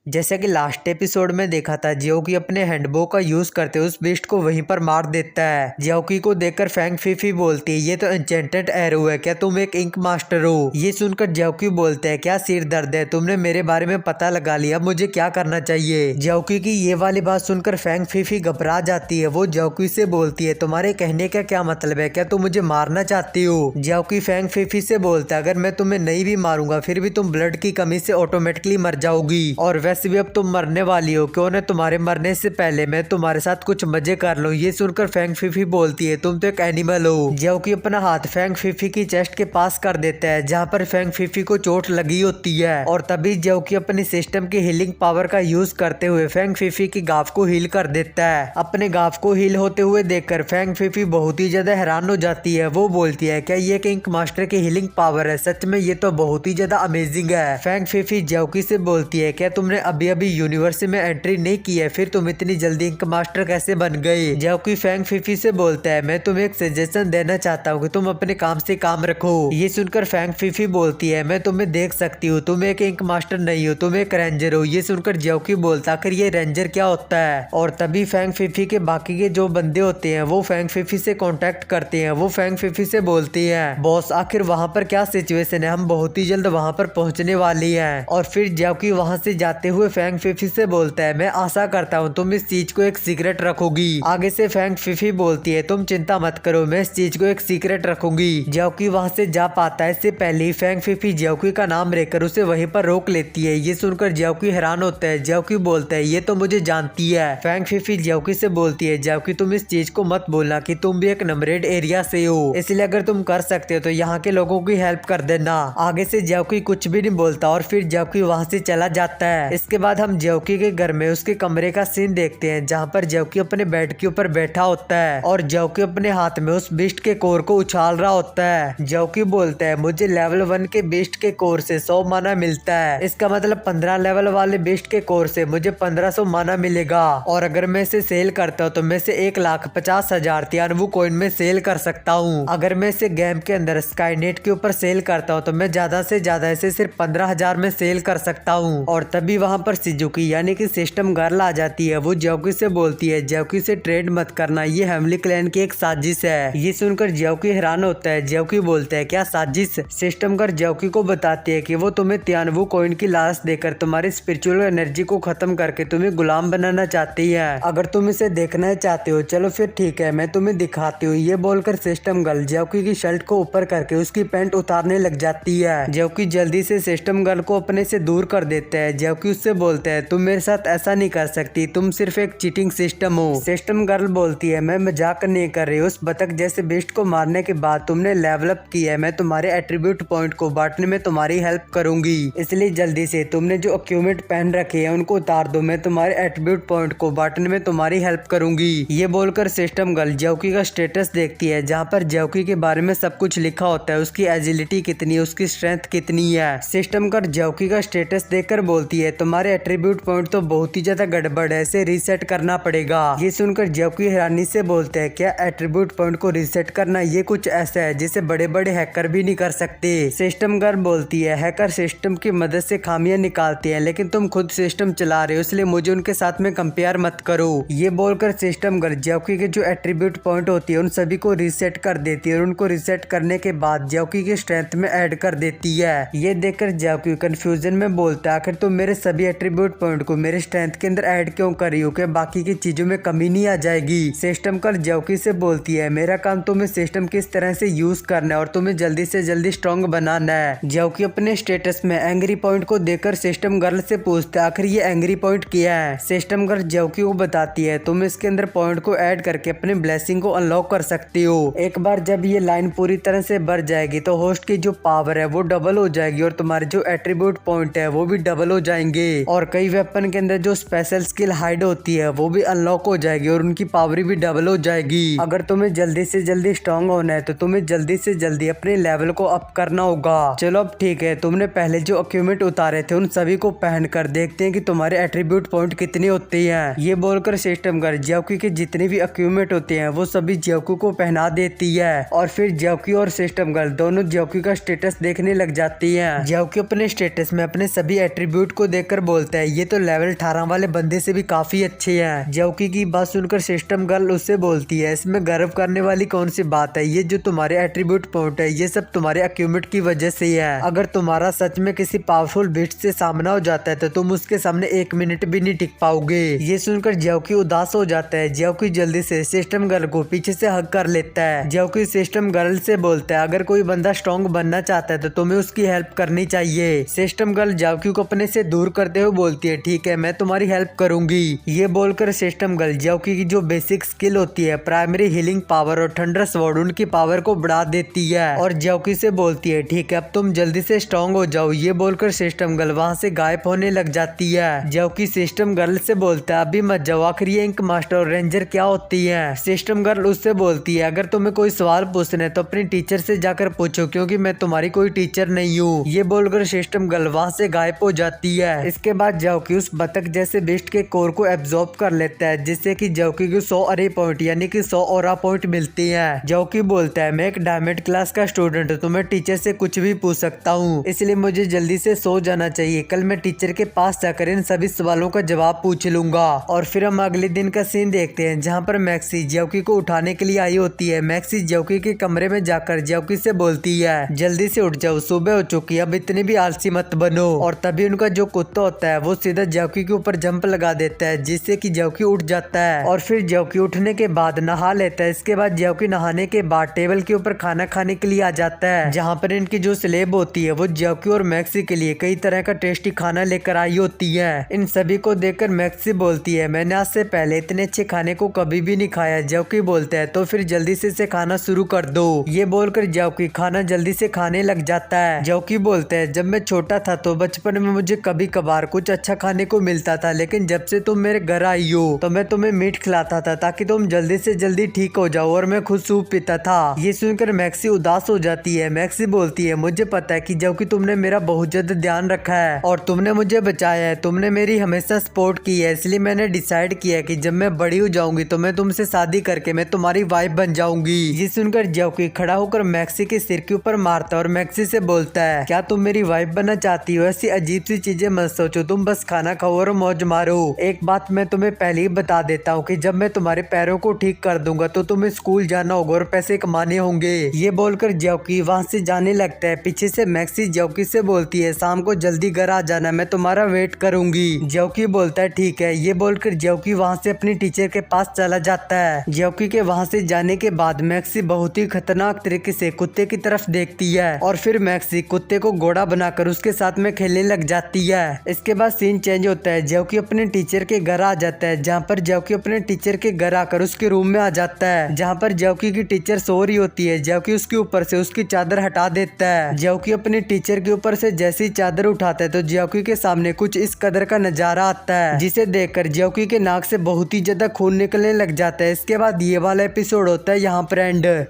जैसा कि last episode में देखा था, जियोकी अपने हैंडबो का यूज करते उस बीस्ट को वहीं पर मार देता है। जियोकी को देखकर फैंग फीफी बोलती है, ये तो एन्चेंटेड एरो है, क्या तुम एक इंक मास्टर हो? ये सुनकर जियोकी बोलते हैं, क्या सिर दर्द है, तुमने मेरे बारे में पता लगा लिया, मुझे क्या करना चाहिए? जियोकी की ये वाली बात सुनकर फैंग फीफी घबरा जाती है। वो जियोकी से बोलती है, तुम्हारे कहने का क्या मतलब है, क्या तुम मुझे मारना चाहती हो? जियोकी फैंग फीफी से बोलता है, अगर मैं तुम्हें नहीं भी मारूंगा फिर भी तुम ब्लड की कमी से ऑटोमेटिकली मर जाओगी, और वैसे भी अब तुम मरने वाली हो, क्यों न तुम्हारे मरने से पहले मैं तुम्हारे साथ कुछ मजे कर लूं। ये सुनकर फैंग फीफी बोलती है, तुम तो एक एनिमल हो। जियोकी अपना हाथ फैंग फीफी की चेस्ट के पास कर देता है, जहाँ पर फैंग फीफी को चोट लगी होती है, और तभी जियोकी अपने सिस्टम की हीलिंग पावर का यूज करते हुए फैंग फीफी की गाफ को हील कर देता है। अपने गाफ को हील होते हुए देखकर फैंग फीफी बहुत ही ज्यादा हैरान हो जाती है। वो बोलती है, क्या ये किंग मास्टर की हीलिंग पावर है? सच में ये तो बहुत ही ज्यादा अमेजिंग है। फैंग फीफी जियोकी से बोलती है, क्या तुमने अभी अभी यूनिवर्स में एंट्री नहीं की है, फिर तुम इतनी जल्दी इंक मास्टर कैसे बन गए? जियोकी फैंग फीफी से बोलता है, मैं तुम्हें एक सजेशन देना चाहता हूँ कि तुम अपने काम से काम रखो। ये सुनकर फैंग फीफी बोलती है, मैं तुम्हें देख सकती हूँ, तुम एक इंक मास्टर नहीं हो, तुम एक रेंजर हो। ये सुनकर जियोकी बोलता, आखिर ये रेंजर क्या होता है? और तभी फैंग फीफी के बाकी के जो बंदे होते हैं वो फैंग फीफी से कांटेक्ट करते हैं। वो फैंग फीफी से बोलती है, बॉस आखिर वहाँ पर क्या सिचुएशन है, हम बहुत ही जल्द वहाँ पर पहुँचने वाली हैं। और फिर जियोकी वहाँ से जाते हुए फैंग फीफी से बोलता है, मैं आशा करता हूँ तुम इस चीज को एक सीक्रेट रखोगी। आगे से फैंग फीफी बोलती है, तुम चिंता मत करो, मैं इस चीज को एक सीक्रेट रखूंगी। जियोकी वहाँ से जा पाता है, इससे पहले ही फैंग फीफी जियोकी का नाम लेकर उसे वहीं पर रोक लेती है। ये सुनकर जियोकी हैरान होता है। जियोकी बोलता है, ये तो मुझे जानती है। फैंग फीफी जियोकी से बोलती है, जियोकी तुम इस चीज को मत बोलना कि तुम भी एक नमरेड एरिया से हो, इसलिए अगर तुम कर सकते हो तो यहाँ के लोगों की हेल्प कर देना। आगे से जियोकी कुछ भी नहीं बोलता और फिर जियोकी वहाँ से चला जाता है। इसके बाद हम जियोकी के घर में उसके कमरे का सीन देखते हैं, जहाँ पर जियोकी अपने बेड के ऊपर बैठा होता है और जियोकी अपने हाथ में उस बीस्ट के कोर को उछाल रहा होता है। जियोकी बोलता है, मुझे लेवल 1 के बीस्ट के कोर से 100 माना मिलता है, इसका मतलब 15 लेवल वाले बीस्ट के कोर से मुझे 1500 माना मिलेगा, और अगर मैं इसे सेल करता हूँ तो मैं इसे 1,50,000 तियानवु कॉइन में सेल कर सकता हूँ। अगर मैं इसे गेम के अंदर स्काईनेट के ऊपर सेल करता हूँ तो मैं ज्यादा से ज्यादा इसे सिर्फ 15,000 में सेल कर सकता हूँ। और तभी वहाँ पर शिजुकी यानी कि सिस्टम गर्ल आ जाती है। वो जियोकी से बोलती है, जियोकी से ट्रेड मत करना, ये हेमली क्लैन की एक साजिश है। ये सुनकर जियोकी हैरान होता है। जियोकी बोलता है, क्या साजिश? सिस्टम गर्ल जियोकी को बताती है कि वो तुम्हें तियानवु कॉइन की लालच देकर तुम्हारी स्पिरिचुअल एनर्जी को खत्म करके तुम्हें गुलाम बनाना चाहती है। अगर तुम इसे देखना चाहते हो चलो फिर ठीक है, मैं तुम्हें दिखाती हूँ। ये बोलकर सिस्टम गर्ल जियोकी की शर्ट को ऊपर करके उसकी पैंट उतारने लग जाती है। जियोकी जल्दी से सिस्टम गर्ल को अपने से दूर कर देता है। जियोकी उससे बोलता है, तुम मेरे साथ ऐसा नहीं कर सकती, तुम सिर्फ एक चीटिंग सिस्टम हो। सिस्टम गर्ल बोलती है, मैं मजाक नहीं कर रही, उस बतख जैसे बीस्ट को मारने के बाद तुमने लेवल अप किया है, मैं तुम्हारे एट्रीब्यूट पॉइंट को बांटने में तुम्हारी हेल्प करूंगी, इसलिए जल्दी से तुमने जो अक्यूमेट पहन रखे हैं उनको उतार दो, मैं तुम्हारे एट्रीब्यूट पॉइंट को बांटने में तुम्हारी हेल्प करूंगी। ये बोलकर सिस्टम गर्ल जियोकी का स्टेटस देखती है, जहाँ पर जियोकी के बारे में सब कुछ लिखा होता है, उसकी एजिलिटी कितनी है, उसकी स्ट्रेंथ कितनी है। सिस्टम गर्ल जियोकी का स्टेटस देखकर बोलती है, तुम्हारे एट्रीब्यूट पॉइंट तो बहुत ही ज्यादा गड़बड़ है, इसे रीसेट करना पड़ेगा। ये सुनकर जियोकी हैरानी से बोलते हैं, क्या एट्रीब्यूट पॉइंट को रीसेट करना ये कुछ ऐसा है जिसे बड़े बड़े हैकर भी नहीं कर सकते? सिस्टम गर्ल बोलती है, हैकर सिस्टम की मदद से खामियां निकालते हैं, लेकिन तुम खुद सिस्टम चला रहे हो, इसलिए मुझे उनके साथ में कंपेयर मत करो। ये बोलकर सिस्टम गर्ल जियोकी के जो एट्रीब्यूट पॉइंट होती है उन सभी को रीसेट कर देती है, और उनको रीसेट करने के बाद जियोकी की स्ट्रेंथ में ऐड कर देती है। ये देखकर जियोकी कंफ्यूजन में बोलता है, आखिर तुम मेरे सभी एट्रीब्यूट पॉइंट को मेरे स्ट्रेंथ के अंदर ऐड क्यों कर रही हो, कि बाकी की चीजों में कमी नहीं आ जाएगी? सिस्टम गर्ल जियोकी से बोलती है, मेरा काम तुम्हें सिस्टम किस तरह से यूज करना है और तुम्हें जल्दी से जल्दी स्ट्रॉन्ग बनाना है। जियोकी अपने स्टेटस में एंग्री पॉइंट को देखकर सिस्टम गर्ल से पूछता है, आखिर ये एंग्री पॉइंट क्या है? सिस्टम गर्ल जियोकी को बताती है, तुम इसके अंदर पॉइंट को ऐड करके अपने ब्लेसिंग को अनलॉक कर सकती हो। एक बार जब ये लाइन पूरी तरह से भर जाएगी तो होस्ट की जो पावर है वो डबल हो जाएगी, और तुम्हारे जो एट्रीब्यूट पॉइंट है वो भी डबल हो जाएंगे, और कई वेपन के अंदर जो स्पेशल स्किल हाइड होती है वो भी अनलॉक हो जाएगी और उनकी पावर भी डबल हो जाएगी। अगर तुम्हें जल्दी से जल्दी स्ट्रॉन्ग होना है तो तुम्हें जल्दी से जल्दी अपने लेवल को अप करना होगा। चलो अब ठीक है, तुमने पहले जो अक्यूमेट उतारे थे उन सभी को पहन कर देखते हैं कि तुम्हारे एट्रीब्यूट पॉइंट कितने होते हैं। ये बोलकर सिस्टम गर्ल जियोकी के जितने भी अक्यूमेट होते हैं वो सभी जियोकी को पहना देती है, और फिर जियोकी और सिस्टम गर्ल दोनों जियोकी का स्टेटस देखने लग जाती है। जियोकी अपने स्टेटस में अपने सभी एट्रीब्यूट को देखकर सुनकर बोलता है ये तो लेवल 18 वाले बंदे से भी काफी अच्छे हैं। ज्योकी की बात सुनकर सिस्टम गर्ल उससे बोलती है इसमें गर्व करने वाली कौन सी बात है, ये जो तुम्हारे एट्रीब्यूट पॉइंट है ये सब तुम्हारे एक्यूमेट की वजह से है। अगर तुम्हारा सच में किसी पावरफुल बीस्ट से सामना हो जाता है तो तुम उसके सामने 1 मिनट भी नहीं टिक पाओगे। ये सुनकर ज्योकी उदास हो जाता है। ज्योकी जल्दी से सिस्टम गर्ल को पीछे से हग कर लेता है। ज्योकी सिस्टम गर्ल से बोलता है अगर कोई बंदा स्ट्रॉन्ग बनना चाहता है तो तुम्हें उसकी हेल्प करनी चाहिए। सिस्टम गर्ल ज्योकी को अपने से दूर करते हुए बोलती है ठीक है मैं तुम्हारी हेल्प करूंगी। ये बोलकर सिस्टम गर्ल ज्योकी की जो बेसिक स्किल होती है प्राइमरी हीलिंग पावर और थंडर स्वॉर्ड उनकी पावर को बढ़ा देती है और ज्योकी से बोलती है ठीक है अब तुम जल्दी से स्ट्रॉन्ग हो जाओ। ये बोलकर सिस्टम गर्ल वहाँ से गायब होने लग जाती है। ज्योकी सिस्टम गर्ल से बोलता है अभी मत जाओ, आखिर ये इंक मास्टर और रेंजर क्या होती है। सिस्टम गर्ल उससे बोलती है अगर तुम्हें कोई सवाल पूछना है तो अपनी टीचर से जाकर पूछो क्योंकि मैं तुम्हारी कोई टीचर नहीं हूँ। ये बोलकर सिस्टम गर्ल वहाँ से गायब हो जाती है। इसके बाद ज्योकी उस बतख जैसे बीस्ट के कोर को एब्जॉर्ब कर लेता है जिससे कि ज्योकी को 100 अरे पॉइंट यानी कि 100 ऑरा पॉइंट मिलती है। ज्योकी बोलता है मैं एक डायमंड क्लास का स्टूडेंट हूँ तो मैं टीचर से कुछ भी पूछ सकता हूँ, इसलिए मुझे जल्दी से सो जाना चाहिए। कल मैं टीचर के पास जाकर इन सभी सवालों का जवाब पूछ लूंगा। और फिर हम अगले दिन का सीन देखते हैं जहाँ पर मैक्सी ज्योकी को उठाने के लिए आई होती है। मैक्सी ज्योकी के कमरे में जाकर ज्योकी से बोलती है जल्दी से उठ जाओ, सुबह हो चुकी है, अब इतनी भी आलसी मत बनो। और तभी उनका जो कुत्ता होता है वो सीधा ज्योकी के ऊपर जंप लगा देता है जिससे कि ज्योकी उठ जाता है। और फिर ज्योकी उठने के बाद नहा लेता है। इसके बाद ज्योकी नहाने के बाद टेबल के ऊपर खाना खाने के लिए आ जाता है जहाँ पर इनकी जो स्लेब होती है वो ज्योकी और मैक्सी के लिए कई तरह का टेस्टी खाना लेकर आई होती है। इन सभी को देखकर मैक्सी बोलती है मैंने आज से पहले इतने अच्छे खाने को कभी भी नहीं खाया। ज्योकी बोलता है तो फिर जल्दी से इसे खाना शुरू कर दो। ये बोलकर ज्योकी खाना जल्दी से खाने लग जाता है। ज्योकी बोलता है जब मैं छोटा था तो बचपन में मुझे कभी कभार कुछ अच्छा खाने को मिलता था, लेकिन जब से तुम मेरे घर आई हो तो मैं तुम्हें मीट खिलाता था ताकि तुम जल्दी से जल्दी ठीक हो जाओ और मैं खुद सूप पीता था। ये सुनकर मैक्सी उदास हो जाती है। मैक्सी बोलती है मुझे पता है कि ज्योकी तुमने मेरा बहुत ज्यादा ध्यान रखा है और तुमने मुझे बचाया है, तुमने मेरी हमेशा सपोर्ट की है, इसलिए मैंने डिसाइड किया है कि जब मैं बड़ी हो जाऊंगी तो मैं तुमसे शादी करके मैं तुम्हारी वाइफ बन जाऊंगी। ये सुनकर ज्योकी खड़ा होकर मैक्सी के सिर के ऊपर मारता है और मैक्सी से बोलता है क्या तुम मेरी वाइफ बनना चाहती हो? ऐसी अजीब सी चीजें मत सोचो, तुम बस खाना खाओ और मौज मारो। एक बात मैं तुम्हें पहले ही बता देता हूँ कि जब मैं तुम्हारे पैरों को ठीक कर दूंगा तो तुम्हें स्कूल जाना होगा और पैसे कमाने होंगे। ये बोलकर ज्योकी वहाँ से जाने लगता है। पीछे से मैक्सी ज्योकी से बोलती है शाम को जल्दी घर आ जाना, मैं तुम्हारा वेट करूंगी। ज्योकी बोलता है ठीक है। ये बोलकर ज्योकी वहाँ से अपनी टीचर के पास चला जाता है। ज्योकी के वहाँ से जाने के बाद मैक्सी बहुत ही खतरनाक तरीके से कुत्ते की तरफ देखती है और फिर मैक्सी कुत्ते को घोड़ा बनाकर उसके साथ में खेलने लग जाती है। इसके बाद सीन चेंज होता है। ज्योकी अपने टीचर के घर आ जाता है जहाँ पर ज्योकी अपने टीचर के घर आकर उसके रूम में आ जाता है जहाँ पर ज्योकी की टीचर सो रही होती है। ज्योकी उसके ऊपर से उसकी चादर हटा देता है। ज्योकी अपने टीचर के ऊपर से जैसी चादर उठाता है तो ज्योकी के सामने कुछ इस कदर का नजारा आता है जिसे देखकर ज्योकी के नाक से बहुत ही ज्यादा खून निकलने लग जाता है। इसके बाद ये वाला एपिसोड होता है यहाँ पर एंड।